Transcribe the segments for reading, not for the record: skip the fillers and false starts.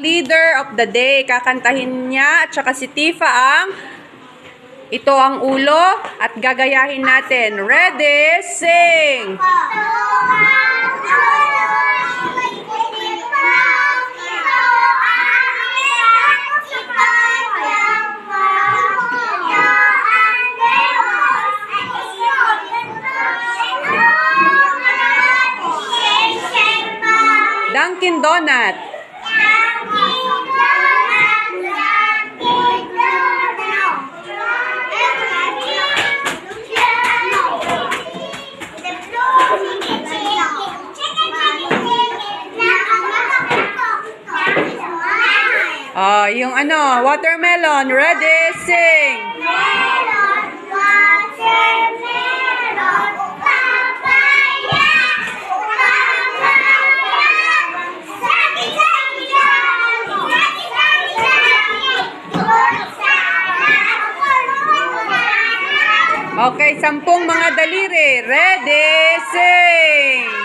Leader of the day. Kakantahin niya at saka si Tifa ang Ito ang Ulo at gagayahin natin. Ready, sing! Dunkin' Donut. Yung watermelon. Ready, sing! Melon, watermelon, papaya, Okay, 10 mga daliri. Ready, sing!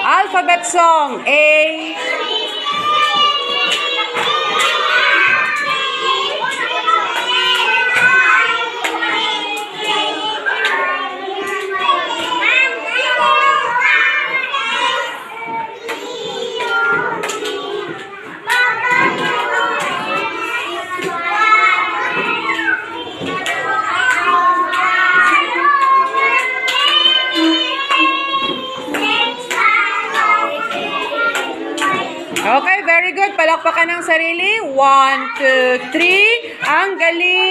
Alphabet song. A. Okay, very good. Palakpakan ng sarili. 1, 2, 3. Ang galing!